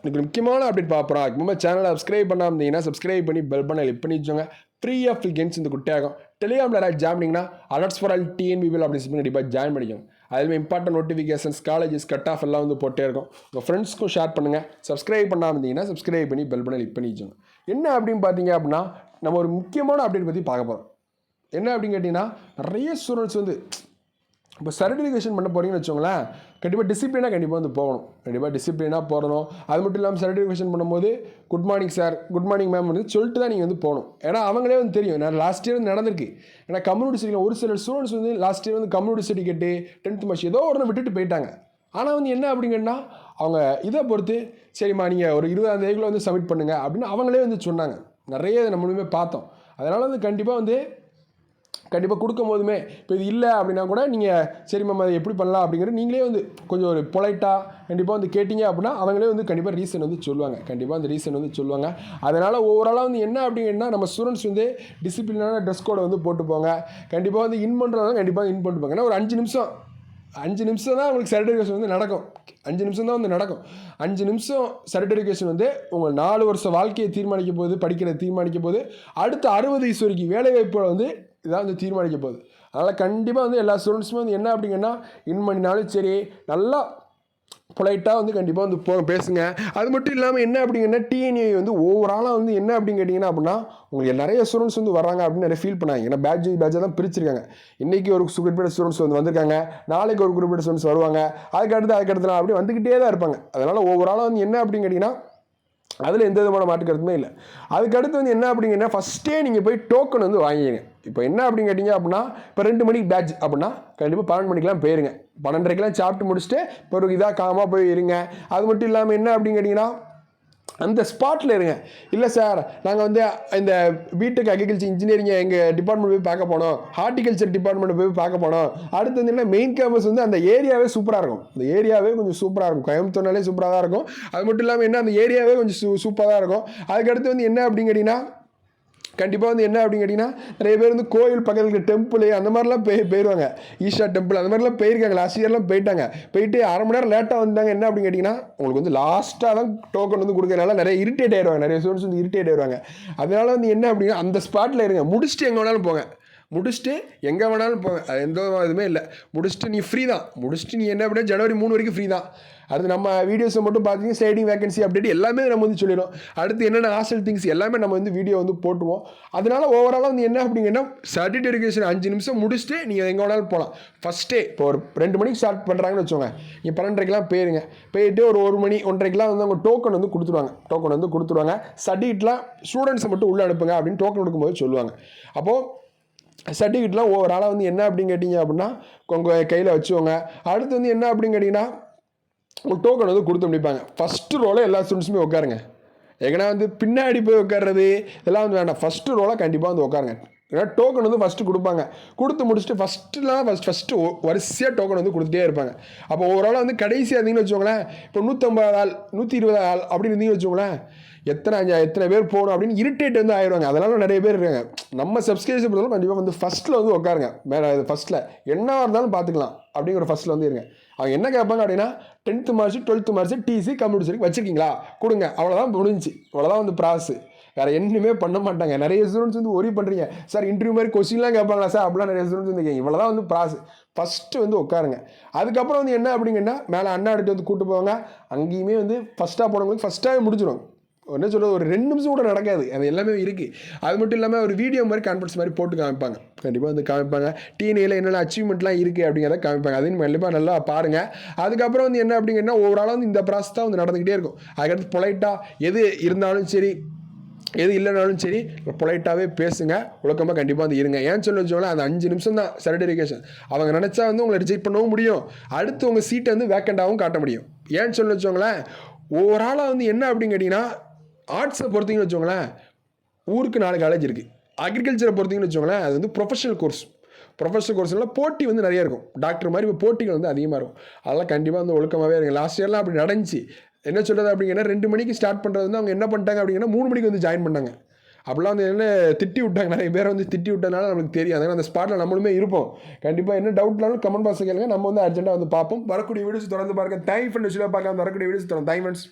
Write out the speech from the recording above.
எனக்கு முக்கியமான அப்டேட் பார்ப்போம். அதுக்கு முன்னாடி சேனலை சப்ஸ்கிரைப் பண்ணாமல் இருந்தீங்கன்னா சப்ஸ்கிரைப் பண்ணி பெல் பண்ண கிளிக் பண்ணி வச்சோங்க. ஃப்ரீயாக ஃபில் கேம்ஸ் இந்த குட்டியாகும். டெலிகிராமில் யாராவது ஜாயின் பண்ணிங்கன்னா அலர்ட்ஸ் ஃபார் ஆல் டிஎன்பிபிஎல் அப்படின்னு சொல்லி கண்டிப்பாக ஜாயின் பண்ணிக்கோங்க. அதுலேயும் important notifications, colleges, cut off எல்லாம் வந்து போட்டே இருக்கும். உங்கள் ஃப்ரெண்ட்ஸ்க்கும் ஷேர் பண்ணுங்கள். சப்ஸ்கிரைப் பண்ணாமல் இருந்தீங்கன்னா சப்ஸ்கிரைப் பண்ணி பெல் பண்ண கிளிக் பண்ணி வச்சோங்க. என்ன அப்படின்னு பார்த்தீங்க அப்படின்னா, நம்ம ஒரு முக்கியமான அப்டேட் பற்றி பார்க்க போகிறோம். என்ன அப்படின்னு கேட்டிங்கன்னா, நிறைய ஸ்டூடெண்ட்ஸ் வந்து இப்போ சர்டிஃபிகேஷன் பண்ண போகிறீங்கன்னு வச்சோங்களேன், கண்டிப்பாக டிசிப்ளினாக கண்டிப்பாக வந்து போகணும். கண்டிப்பாக டிசிப்ளினாக போகணும். அது மட்டும் இல்லாமல் சர்டிஃபிகேஷன் பண்ணும்போது good morning sir, good morning ma'am வந்து சொல்லிட்டு தான் நீங்கள் வந்து போகணும். ஏன்னா அவங்களே வந்து தெரியும். நான் லாஸ்ட் இயர் வந்து நடந்திருக்கு. ஏன்னா கம்யூனிட்டி சர்டிஃபிகேட் ஒரு சில ஸ்டூடெண்ட்ஸ் வந்து லாஸ்ட் இயர் வந்து கம்யூனிட்டி சர்டிஃபிகேட்டு 10th மார்க்ஸ் ஏதோ ஒன்று விட்டுட்டு போயிட்டாங்க. ஆனால் வந்து என்ன அப்படிங்கன்னா, அவங்க இதை பொறுத்து சரிம்மா நீங்கள் ஒரு 20ஆம் தேதிக்குள்ளே வந்து சப்மிட் பண்ணுங்கள் அப்படின்னு அவங்களே வந்து சொன்னாங்க. நிறைய நம்மளுமே பார்த்தோம். அதனால் வந்து கண்டிப்பாக கொடுக்கும் போதுமே இப்போ இது இல்லை அப்படின்னா கூட நீங்கள் சரி மேம் அதை எப்படி பண்ணலாம் அப்படிங்கிறது நீங்களே வந்து கொஞ்சம் ஒரு பொலைட்டாக கண்டிப்பாக வந்து கேட்டிங்க அப்படின்னா அவங்களே வந்து கண்டிப்பாக ரீசன் வந்து சொல்லுவாங்க. கண்டிப்பாக அந்த ரீசன் வந்து சொல்லுவாங்க. அதனால் ஓவராலாக வந்து என்ன அப்படின்னா, நம்ம ஸ்டூடெண்ட்ஸ் வந்து டிசிப்ளினான ட்ரெஸ் கோடை வந்து போட்டு போங்க. கண்டிப்பாக வந்து இன் பண்ணுறதாலும் கண்டிப்பாக இன் பண்ணிட்டு போங்க. ஏன்னா ஒரு 5 நிமிஷம் தான் உங்களுக்கு சர்டிஃபிகேஷன் வந்து நடக்கும். 5 நிமிஷம் தான் வந்து நடக்கும். 5 நிமிஷம் சர்டிஃபிகேஷன் வந்து உங்கள் 4 வருஷ வாழ்க்கையை தீர்மானிக்க போகுது, படிக்கிறத தீர்மானிக்க போகுது. அடுத்த 60 வயசு வரைக்கும் வேலைவாய்ப்பை வந்து இதான் வந்து தீர்மானிக்க போகுது. அதனால் கண்டிப்பாக வந்து எல்லா ஸ்டூடெண்ட்ஸுமே வந்து என்ன அப்படிங்கன்னா, இன் பண்ணினாலும் சரி நல்லா பொலைட்டாக வந்து கண்டிப்பாக வந்து பேசுங்க. அது மட்டும் இல்லாமல் என்ன அப்படிங்கன்னா, டிஎன்ஏ வந்து ஓவராலாக வந்து என்ன அப்படின்னு கேட்டிங்கன்னா அப்படின்னா, உங்களுக்கு நிறைய ஸ்டூடெண்ட்ஸ் வந்து வராங்க அப்படின்னு நிறைய ஃபீல் பண்ணாங்க. ஏன்னா பேட்சாக தான் பிரிச்சிருக்காங்க. இன்றைக்கி ஒரு குறிப்பிட்ட ஸ்டூடெண்ட்ஸ் வந்து வந்திருக்காங்க, நாளைக்கு ஒரு குறிப்பிட்ட ஸ்டூடெண்ட்ஸ் வருவாங்க, அதுக்கடுத்துலாம் அப்படி வந்துக்கிட்டே தான் இருப்பாங்க. அதனால் ஓவராலாக வந்து என்ன அப்படின்னு கேட்டிங்கன்னா, அதில் எந்த விதமான மாற்று கருத்துமே இல்லை. அதுக்கடுத்து வந்து என்ன அப்படிங்கன்னா, ஃபஸ்ட்டே நீங்கள் போய் டோக்கன் வந்து வாங்கிடுங்க. இப்போ என்ன அப்படின்னு கேட்டிங்க அப்படின்னா, இப்போ 2 மணிக்கு பேட்ச் அப்படின்னா கண்டிப்பாக 12 மணிக்கெலாம் போயிருங்க. 12:30க்கெலாம் சாப்பிட்டு முடிச்சுட்டு இப்போ ஒரு இதாக காமாக போய் இருங்க. அது மட்டும் இல்லாமல் என்ன அப்படின்னு கேட்டிங்கன்னா, அந்த ஸ்பாட்டில் இருங்க. இல்லை சார் நாங்கள் வந்து இந்த பிடெக் அக்ரிகல்ச்சர் இன்ஜினியரிங்கை எங்கள் டிபார்ட்மெண்ட் போய் பார்க்க போனோம், ஹார்டிகல்ச்சர் டிபார்ட்மெண்ட் போய் பார்க்க போனோம். அடுத்து வந்து என்ன மெயின் கேம்பஸ் வந்து அந்த ஏரியாவே சூப்பராக இருக்கும். அந்த ஏரியாவே கொஞ்சம் சூப்பராக இருக்கும். கோயம்புத்தூர்னாலே சூப்பராக தான் இருக்கும். அது மட்டும் இல்லாமல் என்ன அந்த ஏரியாவே கொஞ்சம் சூப்பராக தான் இருக்கும். அதுக்கடுத்து வந்து என்ன அப்படின்னு கேட்டிங்கன்னா, கண்டிப்பாக வந்து என்ன அப்படின்னு கேட்டிங்கன்னா, நிறைய பேர் வந்து கோயில் பக்கத்தில் இருக்க டெம்பிள் அந்த மாதிரிலாம் போயிடுவாங்க. ஈஷா டெம்பிள் அந்த மாதிரிலாம் போயிருக்காங்க. லாஸ்ட் இயர்லாம் போயிட்டு அரை மணி நேரம் லேட்டாக வந்தாங்க. என்ன அப்படின்னு கேட்டிங்கன்னா, உங்களுக்கு வந்து லாஸ்ட்டாக தான் டோக்கன் வந்து கொடுக்கறதுனால நிறைய இரிட்டேட் ஆயிடுவாங்க. நிறைய ஸ்டூடெண்ட்ஸ் வந்து இரிட்டேட் ஆயிடுவாங்க. அதனால வந்து என்ன அப்படின்னா, அந்த ஸ்பாட்டில் இருங்க. முடிச்சுட்டு எங்கே வேணாலும் போங்க. அது எந்த இதுவுமே இல்லை. முடிச்சுட்டு நீ ஃப்ரீ தான். முடிச்சுட்டு நீ என்ன அப்படின்னா ஜனவரி 3 வரைக்கும் ஃப்ரீ தான். அடுத்து நம்ம வீடியோஸை மட்டும் பார்த்தீங்கன்னா ஸ்லைடிங் வேகன்சி அப்டேட் எல்லாமே நம்ம வந்து சொல்லிடும். அடுத்து என்னென்ன ஹாஸ்டல் திங்ஸ் எல்லாமே நம்ம வந்து வீடியோ வந்து போட்டுருவோம். அதனால ஓவராலாக வந்து என்ன அப்படிங்கன்னா, சர்டிஃபிகேஷன் 5 நிமிஷம் முடிச்சுட்டு நீங்கள் எங்கே வேணாலும் போகலாம். ஃபஸ்ட்டே இப்போ ஒரு 2 மணிக்கு ஸ்டார்ட் பண்ணுறாங்கன்னு வச்சோங்க, நீங்கள் 12:30க்கெலாம் போயிட்டு ஒரு 1 மணி 1:30க்கெலாம் வந்து அவங்க டோக்கன் வந்து கொடுத்துருவாங்க. சர்டிஃபிகேட்லாம் ஸ்டூடெண்ட்ஸை மட்டும் உள்ளே அனுப்புங்க அப்படின்னு டோக்கன் கொடுக்கும்போது சொல்லுவாங்க. அப்போது சர்டிஃபிகேட்லாம் ஓவராலாக வந்து என்ன அப்படின்னு கேட்டிங்க அப்படின்னா உங்கள் கையில் வச்சுக்கோங்க. அடுத்து வந்து என்ன அப்படின்னு கேட்டிங்கன்னா, உங்கள் டோக்கன் வந்து கொடுத்து முடிப்பாங்க. ஃபஸ்ட்டு ரோவில் எல்லா ஸ்டூடெண்ட்ஸுமே உட்காருங்க. எங்கன்னா வந்து பின்னாடி போய் உட்கார்றது இதெல்லாம் வந்து வேண்டாம். ஃபஸ்ட்டு ரோலாக கண்டிப்பாக வந்து உட்காருங்க. ஏன்னா டோக்கன் வந்து ஃபஸ்ட்டு கொடுப்பாங்க. கொடுத்து முடிச்சுட்டு ஃபஸ்ட்டு வரிசையாக டோக்கன் வந்து கொடுத்துட்டே இருப்பாங்க. அப்போ ஓவராலாக வந்து கடைசியாக இருந்தீங்கன்னு வச்சுக்கோங்களேன், இப்போ 150 ஆள் 120 ஆள் அப்படின்னு இருந்தீங்கன்னு வச்சுக்கோங்களேன், எத்தனை பேர் போகணும் அப்படின்னு இரிட்டேட் வந்து ஆயிடுவாங்க. அதனால நிறைய பேர் இருக்காங்க. நம்ம சப்ஸ்கிரைபர் பொறுத்தவரை கண்டிப்பாக வந்து ஃபஸ்ட்டில் வந்து உட்காருங்க. மேலே ஃபஸ்ட்டில் என்னவாக இருந்தாலும் பார்த்துக்கலாம் அப்படிங்கிற ஃபஸ்ட்டில் வந்து இருங்க. அவங்க என்ன கேட்பாங்க அப்படின்னா, 10th marks 12th marks TC computer certificate வச்சுருக்கீங்களா கொடுங்க, அவ்வளோதான் முடிஞ்சு. அவ்வளோதான் வந்து ப்ராசஸ். வேறு என்னமே பண்ண மாட்டாங்க. நிறைய ஸ்டூடெண்ட்ஸ் வந்து ஒரி பண்ணுறீங்க சார், இன்டர்வியூ மாதிரி கொஸ்டின்லாம் கேட்பாங்களா சார் அப்படிலாம் நிறைய ஸ்டூடெண்ட்ஸ் வந்து கேட்க. இவ்வளோ தான் வந்து ப்ராசஸ். ஃபஸ்ட்டு வந்து உட்காருங்க. அதுக்கப்புறம் வந்து என்ன அப்படிங்கன்னா, மேலே அண்ணா எடுத்து வந்து கூப்பிட்டு போவாங்க. அங்கேயுமே வந்து ஃபஸ்ட்டாக போனவங்களுக்கு ஃபஸ்ட்டாகவே முடிஞ்சிடும். என்ன சொல்கிறது, ஒரு 2 நிமிஷம் கூட நடக்காது. அது எல்லாமே இருக்குது. அது மட்டும் இல்லாமல் ஒரு வீடியோ மாதிரி கான்ஃபரன்ஸ் மாதிரி போட்டு காமிப்பாங்க. கண்டிப்பாக வந்து காமிப்பாங்க. டிஎன்ஏல என்னென்ன அச்சீவ்மெண்ட்லாம் இருக்குது அப்படிங்கிறத காமிப்பாங்க. அதையும் கண்டிப்பாக நல்லா பாருங்கள். அதுக்கப்புறம் வந்து என்ன அப்படிங்கன்னா, ஓவராலாக வந்து இந்த ப்ராசஸ் தான் வந்து நடந்துக்கிட்டே இருக்கும். அதுக்கடுத்து பொலைட்டாக எது இருந்தாலும் சரி எது இல்லைனாலும் சரி பொலைட்டாகவே பேசுங்க. ஒழுக்கமாக கண்டிப்பாக வந்து இருங்க. ஏன்னு சொல்லி வச்சோங்களேன், அந்த 5 நிமிஷம் தான் சர்டிஃபிகேஷன். அவங்க நினச்சா வந்து உங்களை ரிஜெக்ட் பண்ணவும் முடியும். அடுத்து உங்கள் சீட்டை வந்து வேக்கண்டாகவும் காட்ட முடியும். ஏன்னு சொல்லி வச்சோங்களேன், ஓவராலாக வந்து என்ன அப்படின்னு கேட்டிங்கன்னா, ஆர்ட்ஸை பொறுத்தீங்கன்னு வச்சோங்களேன், ஊருக்கு 4 காலேஜ் இருக்குது. அக்ரிகல்ச்சரை பொறுத்தீங்கன்னு வச்சோங்களேன், அது வந்து ப்ரொஃபஷனல் கோர்ஸ்னால போட்டி வந்து நிறையா இருக்கும். டாக்டர் மாதிரி இப்போ போட்டிகள் வந்து அதிகமாக இருக்கும். அதெல்லாம் கண்டிப்பாக வந்து ஒழுக்கமாகவே இருங்க. லாஸ்ட் இயர்லாம் அப்படி நடந்துச்சு. என்ன சொல்கிறது அப்படிங்கன்னா, 2 மணிக்கு ஸ்டார்ட் பண்ணுறது வந்து அவங்க என்ன பண்ணிட்டாங்க அப்படிங்கன்னா 3 மணிக்கு வந்து ஜாயின் பண்ணாங்க. அப்படிலாம் வந்து என்ன திட்டி விட்டாங்க. நிறைய பேரை வந்து திட்டி விட்டனால நமக்கு தெரியும். அதனால் அந்த ஸ்பாட்டில் நம்மளுமே இருப்போம். கண்டிப்பாக என்ன டவுட்னாலும் கமெண்ட் பாக்ஸில் கேளுங்க. நம்ம வந்து அர்ஜென்ட்டாக வந்து பார்ப்போம். வரக்கூடிய வீடியோஸ் தொடர்ந்து பாருங்கள். தேங்க் ஃப்ரெண்ட்ஸ் பார்க்கலாம். வரக்கூடிய வீடியோஸ் தொடர்ந்து தேங்க் ஃப்ரெண்ட்ஸ்.